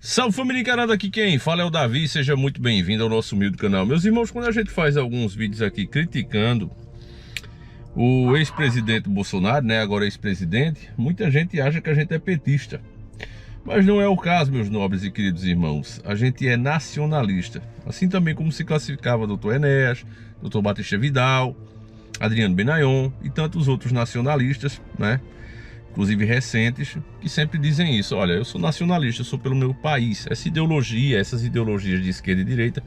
Salve família encarada, aqui quem fala é o Davi, seja muito bem-vindo ao nosso humilde canal. Meus irmãos, quando a gente faz alguns vídeos aqui criticando o ex-presidente Bolsonaro, né, agora ex-presidente, muita gente acha que a gente é petista. Mas não é o caso, meus nobres e queridos irmãos. A gente é nacionalista, assim também como se classificava Dr. Enéas, Dr. Batista Vidal, Adriano Benayon e tantos outros nacionalistas, né? Inclusive recentes, que sempre dizem isso: olha, eu sou nacionalista, eu sou pelo meu país. Essa ideologia, essas ideologias de esquerda e direita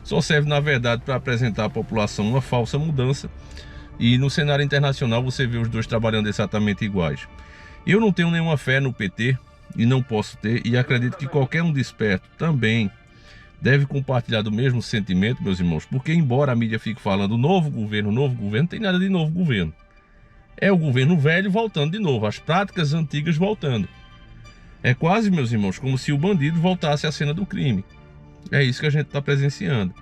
só servem na verdade para apresentar à população uma falsa mudança, e no cenário internacional você vê os dois trabalhando exatamente iguais. Eu não tenho nenhuma fé no PT e não posso ter, e acredito que qualquer um desperto também deve compartilhar do mesmo sentimento, meus irmãos, porque embora a mídia fique falando novo governo, não tem nada de novo governo. É o governo velho voltando de novo, as práticas antigas voltando. É quase, meus irmãos, como se o bandido voltasse à cena do crime. É isso que a gente está presenciando.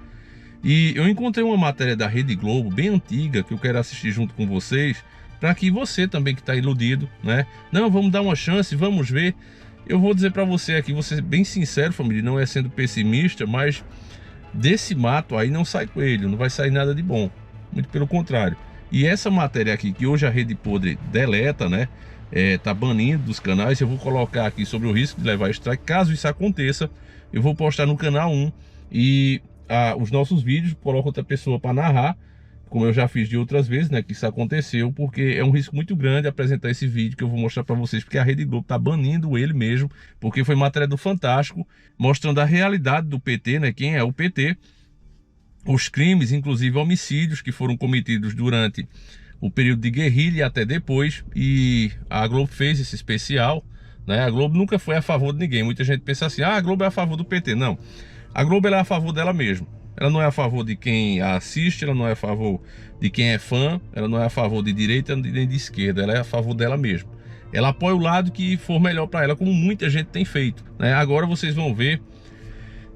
E eu encontrei uma matéria da Rede Globo, bem antiga, que eu quero assistir junto com vocês, para que você também que está iludido, né? Não, vamos dar uma chance, vamos ver. Eu vou dizer para você aqui, vou ser bem sincero, família, não é sendo pessimista, mas desse mato aí não sai coelho, não vai sair nada de bom. Muito pelo contrário. E essa matéria aqui, que hoje a Rede Podre deleta, né? Tá banindo dos canais. Eu vou colocar aqui sobre o risco de levar strike. Caso isso aconteça, eu vou postar no canal 1. E os nossos vídeos, coloco outra pessoa para narrar, como eu já fiz de outras vezes, né? Que isso aconteceu, porque é um risco muito grande apresentar esse vídeo que eu vou mostrar para vocês, porque a Rede Globo tá banindo ele mesmo, porque foi matéria do Fantástico, mostrando a realidade do PT, né? Quem é o PT. Os crimes, inclusive homicídios, que foram cometidos durante o período de guerrilha e até depois. E a Globo fez esse especial, né? A Globo nunca foi a favor de ninguém. Muita gente pensa assim: ah, a Globo é a favor do PT. Não, a Globo ela é a favor dela mesma. Ela não é a favor de quem a assiste, ela não é a favor de quem é fã, ela não é a favor de direita nem de esquerda, ela é a favor dela mesma. Ela apoia o lado que for melhor para ela, como muita gente tem feito, né? Agora vocês vão ver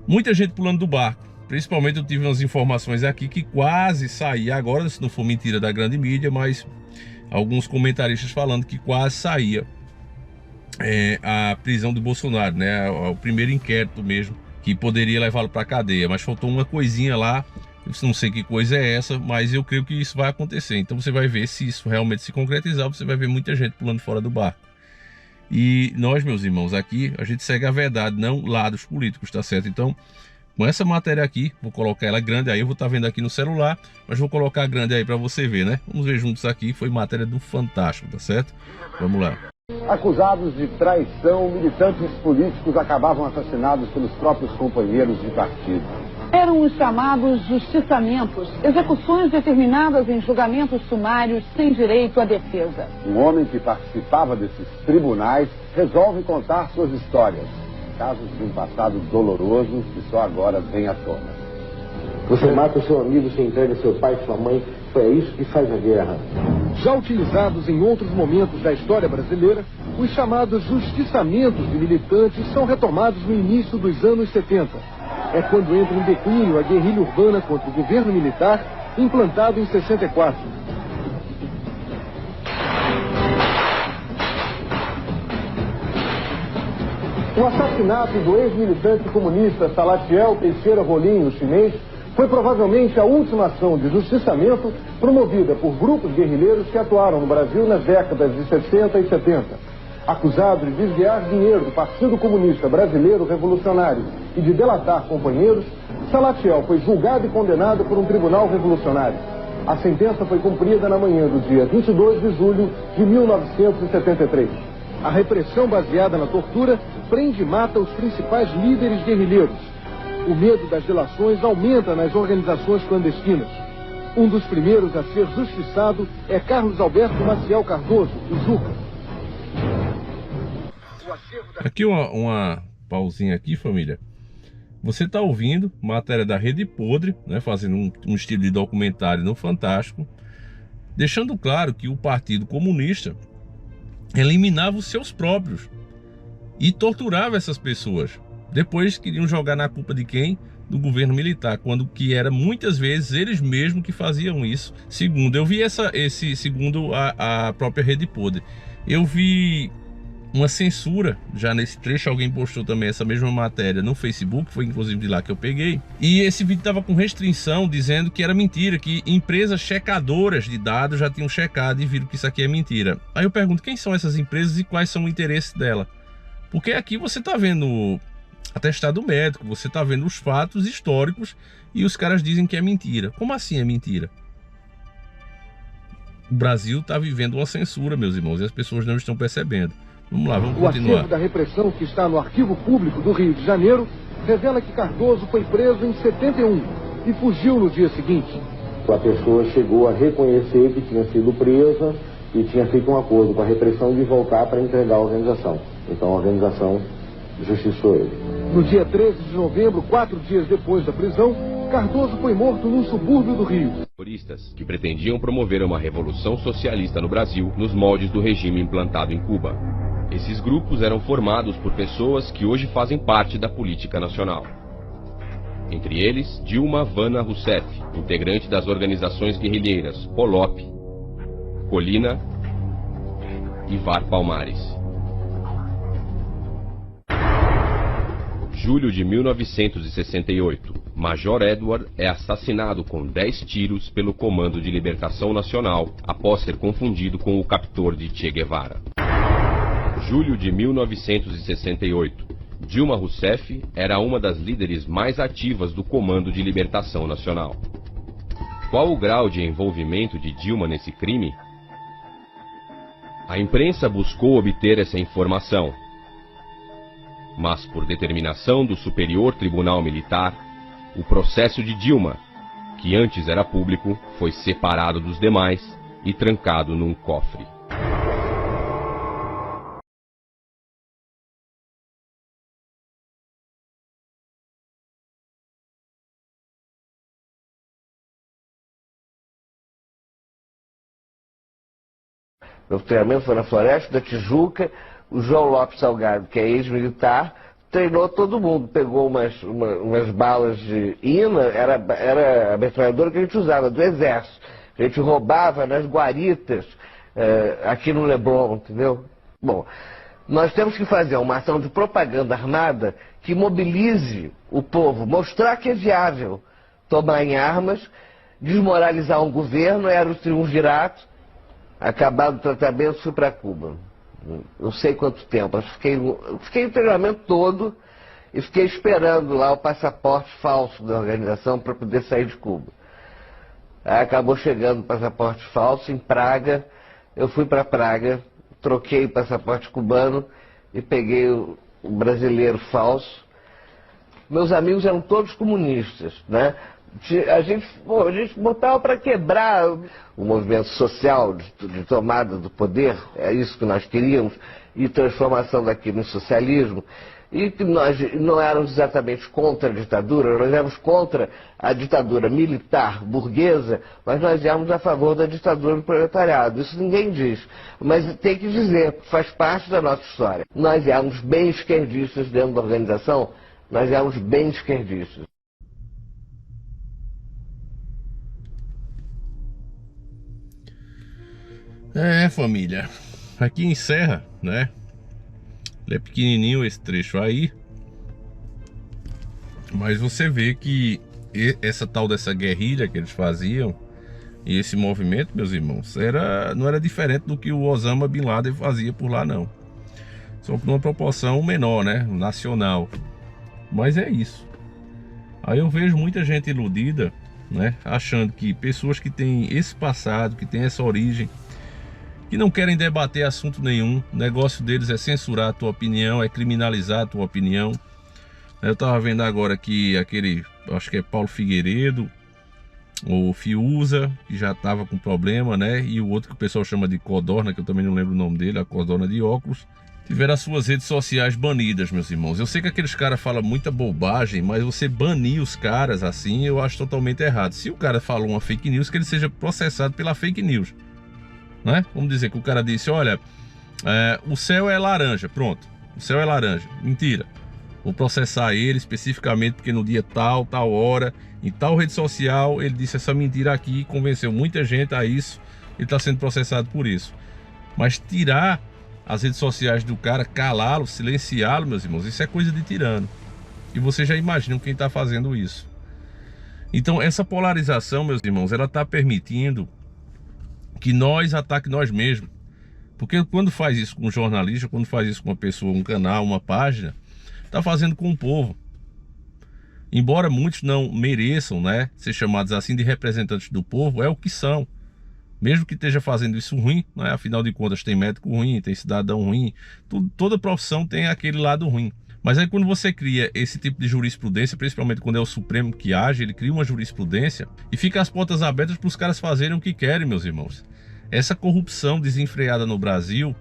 muita gente pulando do barco. Principalmente eu tive umas informações aqui que quase saía, agora se não for mentira da grande mídia, mas alguns comentaristas falando que quase saía a prisão do Bolsonaro, né? O primeiro inquérito mesmo, que poderia levá-lo para a cadeia, mas faltou uma coisinha lá, eu não sei que coisa é essa, mas eu creio que isso vai acontecer. Então você vai ver, se isso realmente se concretizar, você vai ver muita gente pulando fora do barco. E nós, meus irmãos, aqui a gente segue a verdade, não lados políticos, tá certo? Então, com essa matéria aqui, vou colocar ela grande aí, eu vou estar vendo aqui no celular, mas vou colocar grande aí para você ver, né? Vamos ver juntos aqui, foi matéria do Fantástico, tá certo? Vamos lá. Acusados de traição, militantes políticos acabavam assassinados pelos próprios companheiros de partido. Eram os chamados justiçamentos, execuções determinadas em julgamentos sumários sem direito à defesa. Um homem que participava desses tribunais resolve contar suas histórias. Casos de um passado doloroso que só agora vem à tona. Você mata o seu amigo, você entrega seu pai e sua mãe. É isso que faz a guerra. Já utilizados em outros momentos da história brasileira, os chamados justiçamentos de militantes são retomados no início dos anos 70. É quando entra em declínio a guerrilha urbana contra o governo militar, implantado em 64. O assassinato do ex-militante comunista Salatiel Teixeira Rolim, o chinês, foi provavelmente a última ação de justiçamento promovida por grupos guerrilheiros que atuaram no Brasil nas décadas de 60 e 70. Acusado de desviar dinheiro do Partido Comunista Brasileiro Revolucionário e de delatar companheiros, Salatiel foi julgado e condenado por um tribunal revolucionário. A sentença foi cumprida na manhã do dia 22 de julho de 1973. A repressão baseada na tortura prende e mata os principais líderes guerrilheiros. O medo das delações aumenta nas organizações clandestinas. Um dos primeiros a ser justiçado é Carlos Alberto Maciel Cardoso, o Juca. Aqui uma pausinha aqui, família. Você está ouvindo matéria da Rede Podre, né, fazendo um estilo de documentário no Fantástico, deixando claro que o Partido Comunista eliminava os seus próprios e torturava essas pessoas. Depois queriam jogar na culpa de quem? Do governo militar, quando que era muitas vezes eles mesmos que faziam isso. Segundo, eu vi segundo a própria Rede Podre, eu vi uma censura. Já nesse trecho alguém postou também essa mesma matéria no Facebook, foi inclusive de lá que eu peguei, e esse vídeo estava com restrição, dizendo que era mentira, que empresas checadoras de dados já tinham checado e viram que isso aqui é mentira. Aí eu pergunto, quem são essas empresas e quais são o interesse dela? Porque aqui você está vendo atestado médico, você está vendo os fatos históricos e os caras dizem que é mentira. Como assim é mentira? O Brasil está vivendo uma censura, meus irmãos, e as pessoas não estão percebendo. Vamos lá, vamos continuar. O acervo da repressão, que está no Arquivo Público do Rio de Janeiro, revela que Cardoso foi preso em 71 e fugiu no dia seguinte. A pessoa chegou a reconhecer que tinha sido presa e tinha feito um acordo com a repressão de voltar para entregar a organização. Então a organização justiçou ele. No dia 13 de novembro, 4 dias depois da prisão, Cardoso foi morto num subúrbio do Rio. Terroristas que pretendiam promover uma revolução socialista no Brasil nos moldes do regime implantado em Cuba. Esses grupos eram formados por pessoas que hoje fazem parte da política nacional. Entre eles, Dilma Havana Rousseff, integrante das organizações guerrilheiras Polop, Colina e VAR Palmares. Julho de 1968, Major Edward é assassinado com 10 tiros pelo Comando de Libertação Nacional após ser confundido com o captor de Che Guevara. Julho de 1968, Dilma Rousseff era uma das líderes mais ativas do Comando de Libertação Nacional. Qual o grau de envolvimento de Dilma nesse crime? A imprensa buscou obter essa informação, mas por determinação do Superior Tribunal Militar, o processo de Dilma, que antes era público, foi separado dos demais e trancado num cofre. Meu treinamento foi na Floresta da Tijuca. O João Lopes Salgado, que é ex-militar, treinou todo mundo. Pegou umas balas de INA, era a metralhadora que a gente usava, do Exército. A gente roubava nas guaritas, aqui no Leblon, entendeu? Bom, nós temos que fazer uma ação de propaganda armada que mobilize o povo, mostrar que é viável tomar em armas, desmoralizar um governo, era o triunvirato. Acabado o tratamento, fui para Cuba. Não sei quanto tempo, eu fiquei o treinamento todo e fiquei esperando lá o passaporte falso da organização para poder sair de Cuba. Aí acabou chegando o passaporte falso em Praga, eu fui para Praga, troquei o passaporte cubano e peguei o brasileiro falso. Meus amigos eram todos comunistas, né? A gente botava para quebrar o movimento social de tomada do poder, é isso que nós queríamos, e transformação daquilo em socialismo, e que nós não éramos exatamente contra a ditadura, nós éramos contra a ditadura militar, burguesa, mas nós éramos a favor da ditadura do proletariado. Isso ninguém diz, mas tem que dizer, faz parte da nossa história. Nós éramos bem esquerdistas dentro da organização, nós éramos bem esquerdistas. É, família, aqui encerra, né? Ele é pequenininho esse trecho aí, mas você vê que essa tal dessa guerrilha que eles faziam e esse movimento, meus irmãos, não era diferente do que o Osama Bin Laden fazia por lá, não. Só que numa proporção menor, né? Nacional. Mas é isso. Aí eu vejo muita gente iludida, né? Achando que pessoas que têm esse passado, que têm essa origem, que não querem debater assunto nenhum, o negócio deles é censurar a tua opinião, é criminalizar a tua opinião. Eu tava vendo agora que aquele, acho que é Paulo Figueiredo, o Fiuza, que já tava com problema, né? E o outro que o pessoal chama de Codorna, que eu também não lembro o nome dele, a Codorna de óculos, tiveram as suas redes sociais banidas, meus irmãos. Eu sei que aqueles caras falam muita bobagem, mas você banir os caras assim, eu acho totalmente errado. Se o cara falou uma fake news, que ele seja processado pela fake news, né? Vamos dizer que o cara disse, olha, o céu é laranja, pronto, o céu é laranja, mentira, vou processar ele especificamente porque no dia tal hora, em tal rede social, ele disse essa mentira aqui, convenceu muita gente a isso, ele está sendo processado por isso. Mas tirar as redes sociais do cara, calá-lo, silenciá-lo, meus irmãos, isso é coisa de tirano. E vocês já imaginam quem está fazendo isso. Então essa polarização, meus irmãos, ela está permitindo que nós ataquemos nós mesmos. Porque quando faz isso com um jornalista, quando faz isso com uma pessoa, um canal, uma página, está fazendo com o povo. Embora muitos não mereçam, né, ser chamados assim de representantes do povo, é o que são. Mesmo que esteja fazendo isso ruim, né, afinal de contas tem médico ruim, tem cidadão ruim, toda profissão tem aquele lado ruim. Mas aí quando você cria esse tipo de jurisprudência, principalmente quando é o Supremo que age, ele cria uma jurisprudência e fica as portas abertas para os caras fazerem o que querem, meus irmãos. Essa corrupção desenfreada no Brasil,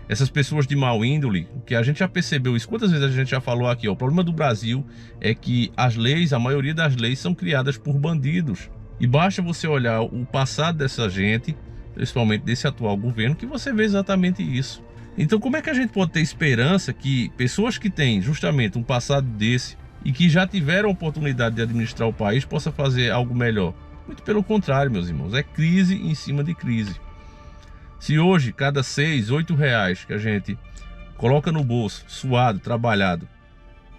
essas pessoas de mau índole, que a gente já percebeu isso, quantas vezes a gente já falou aqui, ó, o problema do Brasil é que as leis, a maioria das leis são criadas por bandidos. E basta você olhar o passado dessa gente, principalmente desse atual governo, que você vê exatamente isso. Então como é que a gente pode ter esperança que pessoas que têm justamente um passado desse e que já tiveram a oportunidade de administrar o país possam fazer algo melhor? Muito pelo contrário, meus irmãos, é crise em cima de crise. Se hoje, cada 6, 8 reais que a gente coloca no bolso, suado, trabalhado,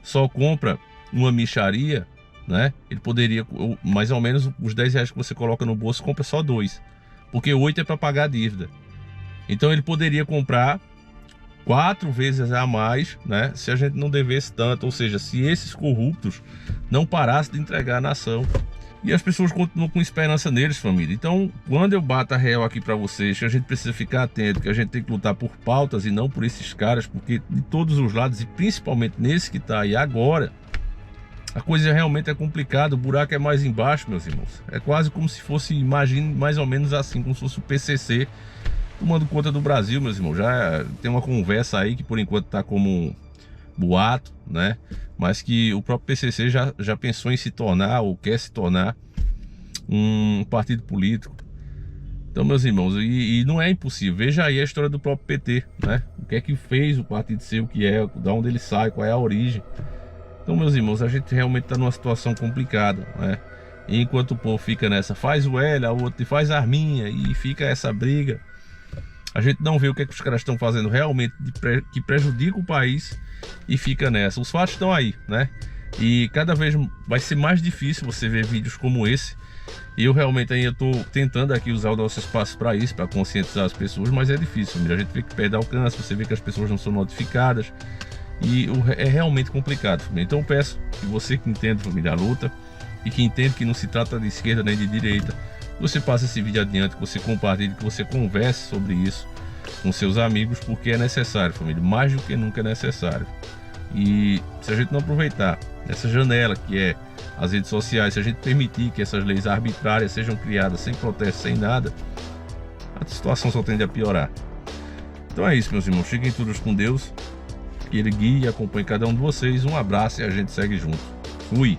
só compra uma mixaria, né? Ele poderia, mais ou menos, os 10 reais que você coloca no bolso, compra só 2. Porque 8 é para pagar a dívida. Então ele poderia comprar 4 vezes a mais, né? Se a gente não devesse tanto, ou seja, se esses corruptos não parassem de entregar a nação. E as pessoas continuam com esperança neles, família. Então, quando eu bato a real aqui para vocês, que a gente precisa ficar atento, que a gente tem que lutar por pautas e não por esses caras, porque de todos os lados, e principalmente nesse que está aí agora, a coisa realmente é complicada, o buraco é mais embaixo, meus irmãos. É quase como se fosse, imagine mais ou menos assim, como se fosse o PCC tomando conta do Brasil, meus irmãos. Já tem uma conversa aí que por enquanto está como um boato, né? Mas que o próprio PCC já pensou em se tornar, ou quer se tornar, um partido político. Então, meus irmãos, e não é impossível. Veja aí a história do próprio PT, né? O que é que fez o partido ser o que é, de onde ele sai, qual é a origem. Então, meus irmãos, a gente realmente está numa situação complicada, né? E enquanto o povo fica nessa, faz o L, a outra faz a arminha, e fica essa briga, a gente não vê o que é que os caras estão fazendo realmente que prejudica o país e fica nessa. Os fatos estão aí, né? E cada vez vai ser mais difícil você ver vídeos como esse. E eu realmente ainda estou tentando aqui usar o nosso espaço para isso, para conscientizar as pessoas, mas é difícil, a gente vê que perde alcance, você vê que as pessoas não são notificadas e é realmente complicado, família. Então eu peço que você que entende, família, a luta e que entende que não se trata de esquerda nem de direita, que você passe esse vídeo adiante, que você compartilhe, que você converse sobre isso com seus amigos, porque é necessário, família, mais do que nunca é necessário. E se a gente não aproveitar essa janela que é as redes sociais, se a gente permitir que essas leis arbitrárias sejam criadas sem protesto, sem nada, a situação só tende a piorar. Então é isso, meus irmãos, fiquem todos com Deus, que Ele guie e acompanhe cada um de vocês. Um abraço e a gente segue junto. Fui!